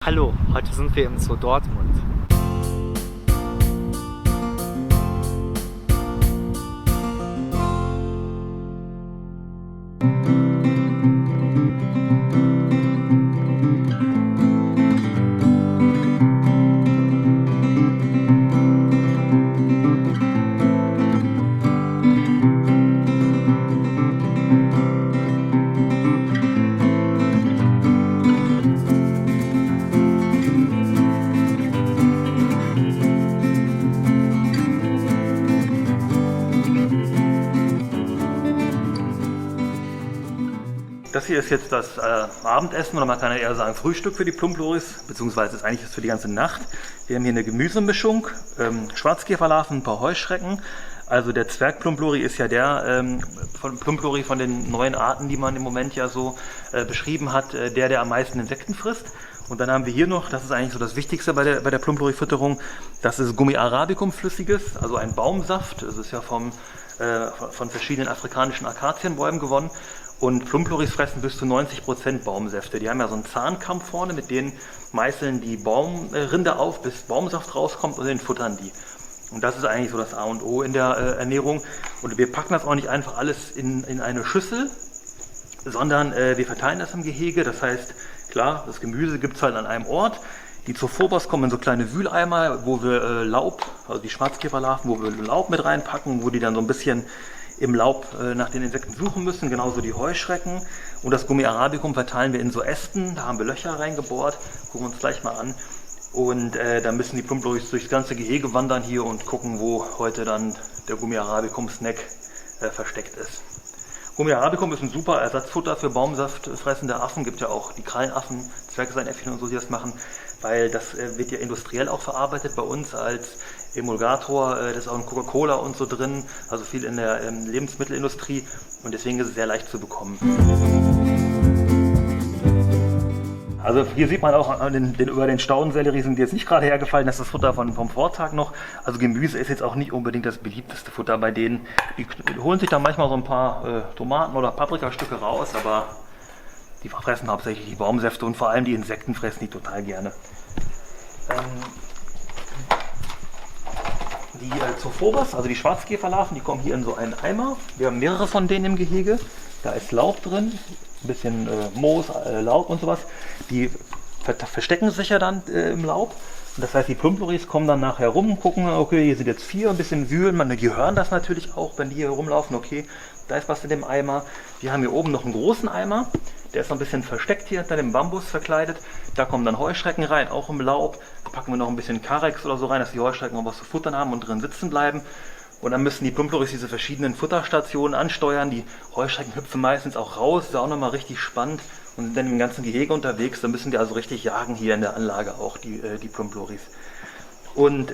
Hallo, heute sind wir im Zoo Dortmund. Das hier ist jetzt das Abendessen, oder man kann ja eher sagen Frühstück für die Plumploris, beziehungsweise ist eigentlich das für die ganze Nacht. Wir haben hier eine Gemüsemischung, Schwarzkäferlarven, ein paar Heuschrecken. Also der Zwergplumplori ist ja der Plumplori von den neuen Arten, die man im Moment ja so beschrieben hat, der am meisten Insekten frisst. Und dann haben wir hier noch, das ist eigentlich so das Wichtigste bei der Plumplori-Fütterung, das ist Gummi arabicum flüssiges, also ein Baumsaft. Das ist ja von verschiedenen afrikanischen Akazienbäumen gewonnen. Und Plumploris fressen bis zu 90% Baumsäfte. Die haben ja so einen Zahnkamm vorne, mit denen meißeln die Baumrinde auf, bis Baumsaft rauskommt, und den futtern die. Und das ist eigentlich so das A und O in der Ernährung. Und wir packen das auch nicht einfach alles in eine Schüssel, sondern wir verteilen das im Gehege. Das heißt, klar, das Gemüse gibt es halt an einem Ort. Die Zophobos kommen in so kleine Wühleimer, wo wir Laub, also die Schwarzkäferlarven, wo wir Laub mit reinpacken, wo die dann so ein bisschen im Laub nach den Insekten suchen müssen, genauso die Heuschrecken. Und das Gummi arabicum verteilen wir in so Ästen, da haben wir Löcher reingebohrt, gucken wir uns gleich mal an. Und dann müssen die Plumploris durchs ganze Gehege wandern hier und gucken, wo heute dann der Gummi arabicum Snack versteckt ist. Gummi arabicum ist ein super Ersatzfutter für baumsaftfressende Affen, gibt ja auch die Krallenaffen, Zwergseinäffchen und so, die das machen, weil das wird ja industriell auch verarbeitet bei uns als Emulgator, das ist auch in Coca-Cola und so drin, also viel in der Lebensmittelindustrie, und deswegen ist es sehr leicht zu bekommen. Also hier sieht man auch über den Staudensellerie sind die jetzt nicht gerade hergefallen, das ist das Futter vom Vortag noch. Also Gemüse ist jetzt auch nicht unbedingt das beliebteste Futter bei denen. Die holen sich dann manchmal so ein paar Tomaten oder Paprikastücke raus, aber die fressen hauptsächlich die Baumsäfte, und vor allem die Insekten fressen die total gerne. Die Zophobos, also die Schwarzkäferlarven, die kommen hier in so einen Eimer. Wir haben mehrere von denen im Gehege. Da ist Laub drin, ein bisschen Moos, Laub und sowas. Die verstecken sich ja dann im Laub. Und das heißt, die Plumploris kommen dann nachher rum, gucken, okay, hier sind jetzt 4, ein bisschen wühlen. Die hören das natürlich auch, wenn die hier rumlaufen, okay, da ist was in dem Eimer. Wir haben hier oben noch einen großen Eimer. Der ist noch ein bisschen versteckt hier hinter dem Bambus verkleidet. Da kommen dann Heuschrecken rein, auch im Laub. Da packen wir noch ein bisschen Karex oder so rein, dass die Heuschrecken auch was zu futtern haben und drin sitzen bleiben. Und dann müssen die Plumploris diese verschiedenen Futterstationen ansteuern. Die Heuschrecken hüpfen meistens auch raus, ist auch nochmal richtig spannend, und sind dann im ganzen Gehege unterwegs. Da müssen die also richtig jagen hier in der Anlage auch, die Plumploris. Und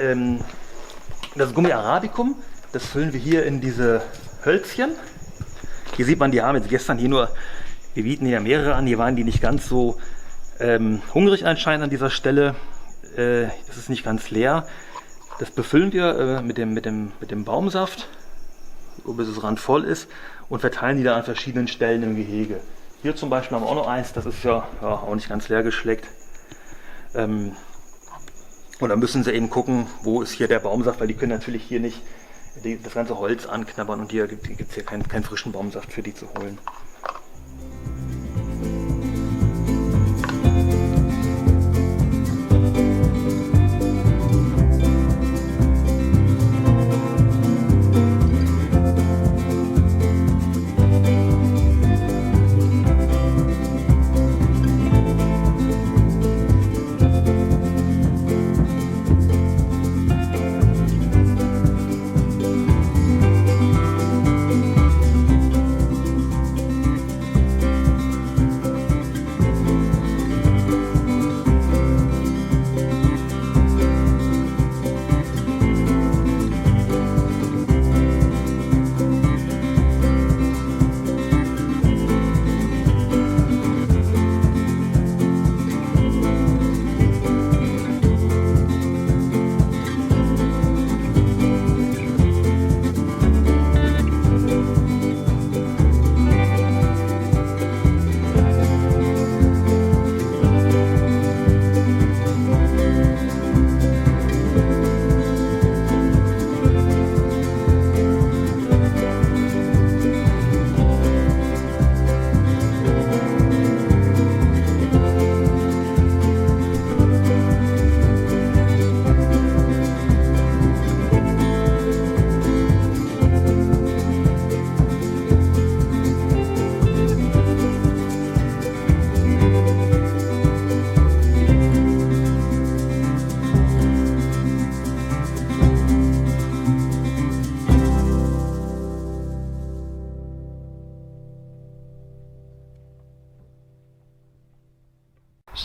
das Gummi arabicum, das füllen wir hier in diese Hölzchen. Hier sieht man, die haben jetzt gestern hier nur, wir bieten ja mehrere an, hier waren die nicht ganz so hungrig anscheinend an dieser Stelle. Das ist nicht ganz leer. Das befüllen wir mit dem Baumsaft, so bis es randvoll ist, und verteilen die da an verschiedenen Stellen im Gehege. Hier zum Beispiel haben wir auch noch eins, das ist ja auch nicht ganz leer geschleckt. Und dann müssen sie eben gucken, wo ist hier der Baumsaft, weil die können natürlich hier nicht das ganze Holz anknabbern, und hier gibt es hier keinen frischen Baumsaft für die zu holen.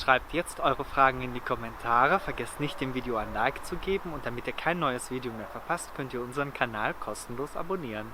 Schreibt jetzt eure Fragen in die Kommentare, vergesst nicht dem Video ein Like zu geben und damit ihr kein neues Video mehr verpasst, könnt ihr unseren Kanal kostenlos abonnieren.